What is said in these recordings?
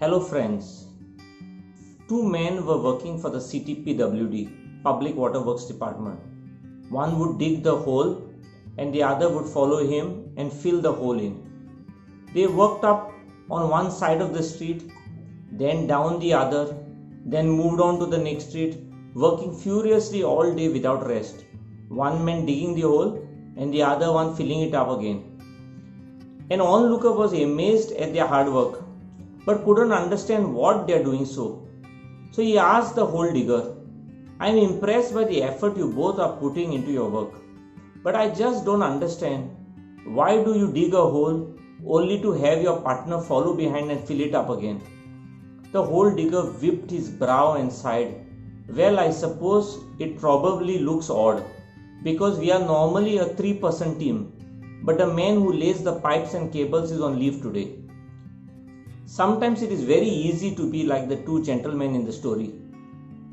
Hello friends. Two men were working for the CTPWD, Public Water Works Department. One would dig the hole and the other would follow him and fill the hole in. They worked up on one side of the street, then down the other, then moved on to the next street, working furiously all day without rest. One man digging the hole and the other one filling it up again. An onlooker was amazed at their hard work, but couldn't understand what they are doing so. So he asked the hole digger, "I am impressed by the effort you both are putting into your work, but I just don't understand. Why do you dig a hole only to have your partner follow behind and fill it up again?" The hole digger whipped his brow and sighed. "Well, I suppose it probably looks odd, because we are normally a 3-person team, but the man who lays the pipes and cables is on leave today." Sometimes it is very easy to be like the two gentlemen in the story.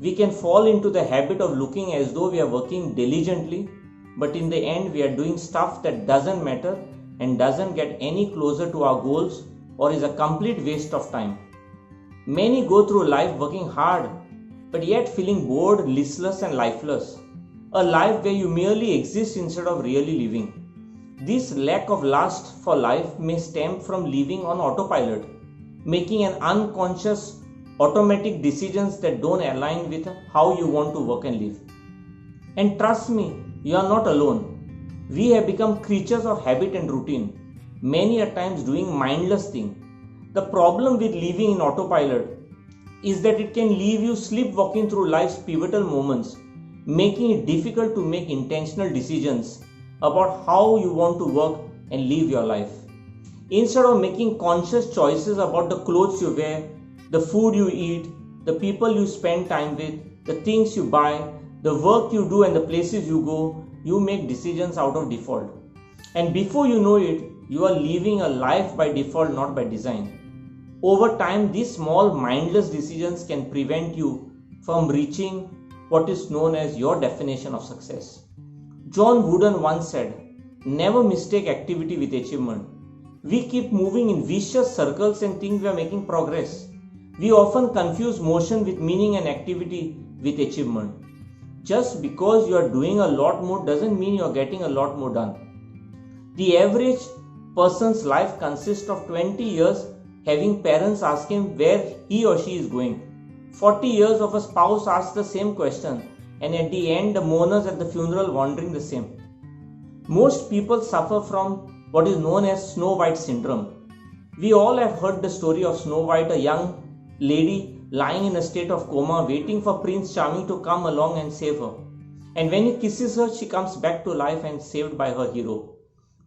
We can fall into the habit of looking as though we are working diligently, but in the end we are doing stuff that doesn't matter and doesn't get any closer to our goals or is a complete waste of time. Many go through life working hard, but yet feeling bored, listless and lifeless. A life where you merely exist instead of really living. This lack of lust for life may stem from living on autopilot, making an unconscious automatic decisions that don't align with how you want to work and live. And trust me, you are not alone. We have become creatures of habit and routine, many a times doing mindless things. The problem with living in autopilot is that it can leave you sleepwalking through life's pivotal moments, making it difficult to make intentional decisions about how you want to work and live your life. Instead of making conscious choices about the clothes you wear, the food you eat, the people you spend time with, the things you buy, the work you do and the places you go, you make decisions out of default. And before you know it, you are living a life by default, not by design. Over time, these small mindless decisions can prevent you from reaching what is known as your definition of success. John Wooden once said, "Never mistake activity with achievement." We keep moving in vicious circles and think we are making progress. We often confuse motion with meaning and activity with achievement. Just because you are doing a lot more doesn't mean you are getting a lot more done. The average person's life consists of 20 years having parents ask him where he or she is going. 40 years of a spouse asks the same question, and at the end the mourners at the funeral wondering the same. Most people suffer from what is known as Snow White syndrome. We all have heard the story of Snow White, a young lady lying in a state of coma waiting for Prince Charming to come along and save her. And when he kisses her, she comes back to life and saved by her hero.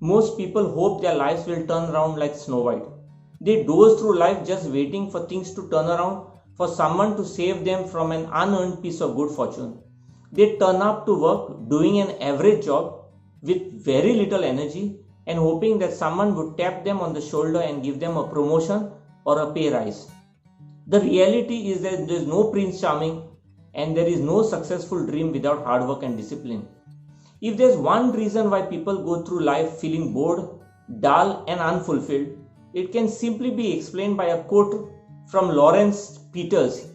Most people hope their lives will turn around like Snow White. They doze through life just waiting for things to turn around, for someone to save them from an unearned piece of good fortune. They turn up to work doing an average job with very little energy and hoping that someone would tap them on the shoulder and give them a promotion or a pay rise. The reality is that there is no Prince Charming and there is no successful dream without hard work and discipline. If there is one reason why people go through life feeling bored, dull and unfulfilled, it can simply be explained by a quote from Lawrence Peters,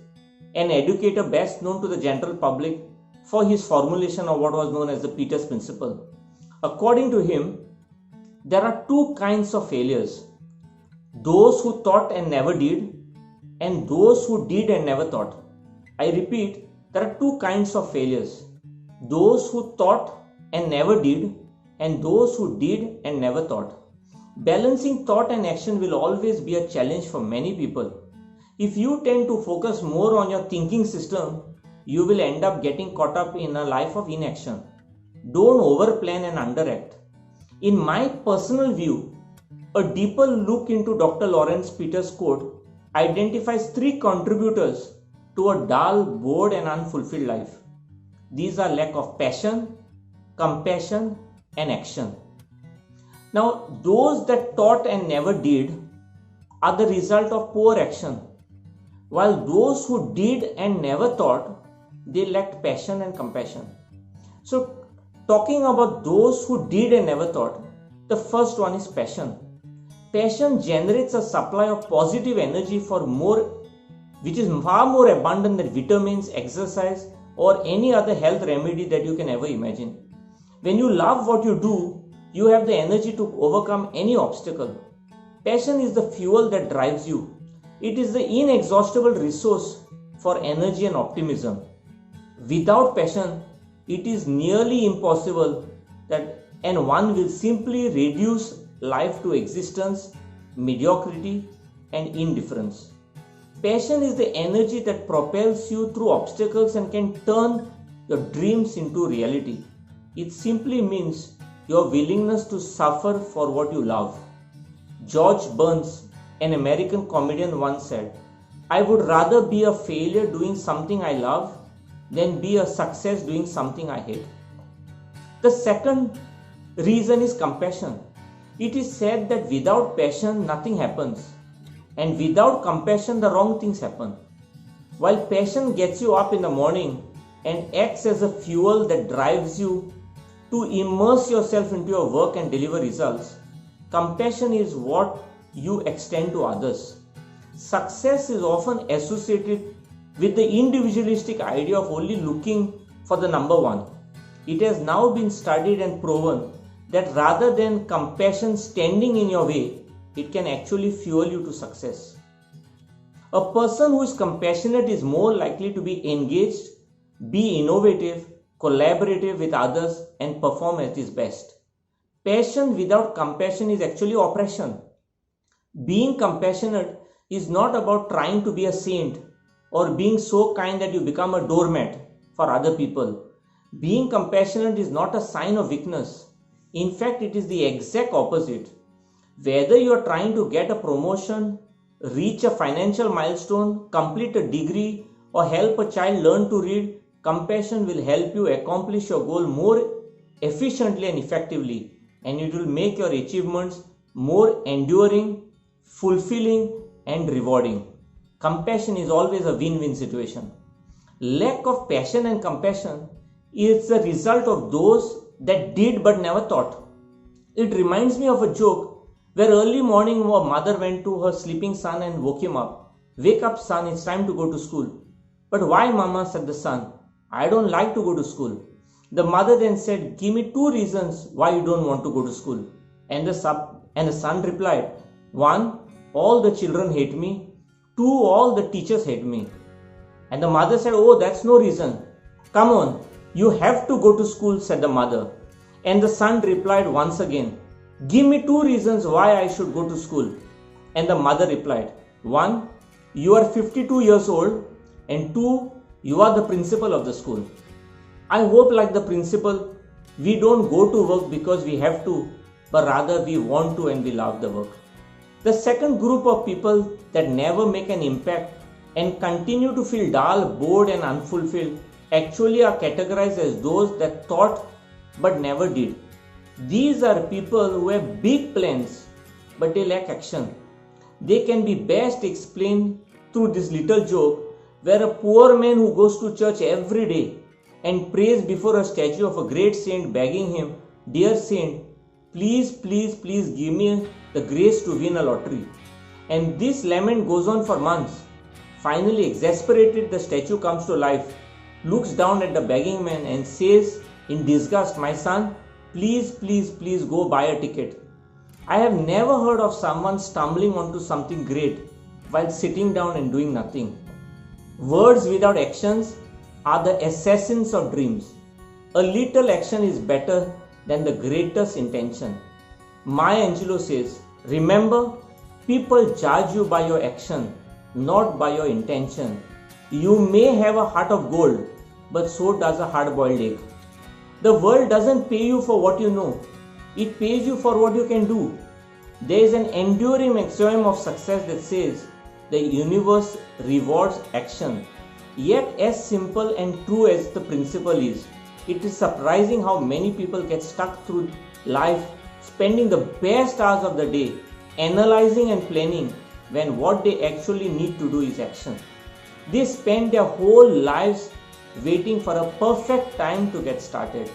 an educator best known to the general public for his formulation of what was known as the Peters Principle. According to him, there are two kinds of failures: those who thought and never did, and those who did and never thought. I repeat, there are two kinds of failures: those who thought and never did, and those who did and never thought. Balancing thought and action will always be a challenge for many people. If you tend to focus more on your thinking system, you will end up getting caught up in a life of inaction. Don't overplan and underact. In my personal view, a deeper look into Dr. Lawrence Peters' quote identifies 3 contributors to a dull, bored and unfulfilled life. These are lack of passion, compassion and action. Now, those that thought and never did are the result of poor action, while those who did and never thought, they lacked passion and compassion. So, talking about those who did and never thought, the first one is passion. Passion generates a supply of positive energy which is far more abundant than vitamins, exercise, or any other health remedy that you can ever imagine. When you love what you do, you have the energy to overcome any obstacle. Passion is the fuel that drives you. It is the inexhaustible resource for energy and optimism. Without passion, it is nearly impossible and one will simply reduce life to existence, mediocrity, and indifference. Passion is the energy that propels you through obstacles and can turn your dreams into reality. It simply means your willingness to suffer for what you love. George Burns, an American comedian, once said, "I would rather be a failure doing something I love than be a success doing something I hate." The second reason is compassion. It is said that without passion, nothing happens, and without compassion, the wrong things happen. While passion gets you up in the morning and acts as a fuel that drives you to immerse yourself into your work and deliver results, compassion is what you extend to others. Success is often associated with the individualistic idea of only looking for the number one. It has now been studied and proven that rather than compassion standing in your way, it can actually fuel you to success. A person who is compassionate is more likely to be engaged, be innovative, collaborative with others, and perform at his best. Passion without compassion is actually oppression. Being compassionate is not about trying to be a saint or being so kind that you become a doormat for other people. Being compassionate is not a sign of weakness. In fact, it is the exact opposite. Whether you are trying to get a promotion, reach a financial milestone, complete a degree, or help a child learn to read, compassion will help you accomplish your goal more efficiently and effectively, and it will make your achievements more enduring, fulfilling, and rewarding. Compassion is always a win-win situation. Lack of passion and compassion is the result of those that did but never thought. It reminds me of a joke where early morning a mother went to her sleeping son and woke him up. "Wake up, son, it's time to go to school." "But why, mama?" said the son. "I don't like to go to school." The mother then said, "Give me 2 reasons why you don't want to go to school." And the son replied, "1, all the children hate me. 2, all the teachers hate me." And the mother said, "Oh, that's no reason. Come on, you have to go to school," said the mother. And the son replied once again, "Give me 2 reasons why I should go to school." And the mother replied, "1, you are 52 years old, and 2, you are the principal of the school." I hope, like the principal, we don't go to work because we have to, but rather we want to and we love the work. The second group of people that never make an impact and continue to feel dull, bored, and unfulfilled actually are categorized as those that thought but never did. These are people who have big plans but they lack action. They can be best explained through this little joke where a poor man who goes to church every day and prays before a statue of a great saint begging him, "Dear saint, please, please, please give me the grace to win a lottery." And this lament goes on for months. Finally, exasperated, the statue comes to life, looks down at the begging man and says in disgust, "My son, please, please, please go buy a ticket." I have never heard of someone stumbling onto something great while sitting down and doing nothing. Words without actions are the assassins of dreams. A little action is better than the greatest intention. Maya Angelou says, "Remember, people judge you by your action, not by your intention. You may have a heart of gold, but so does a hard-boiled egg." The world doesn't pay you for what you know. It pays you for what you can do. There is an enduring axiom of success that says, the universe rewards action. Yet, as simple and true as the principle is, it is surprising how many people get stuck through life spending the best hours of the day analyzing and planning when what they actually need to do is action. They spend their whole lives waiting for a perfect time to get started.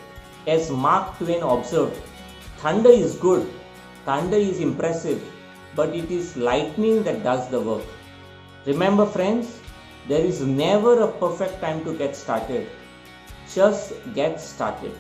As Mark Twain observed, thunder is good, thunder is impressive, but it is lightning that does the work. Remember friends, there is never a perfect time to get started. Just get started.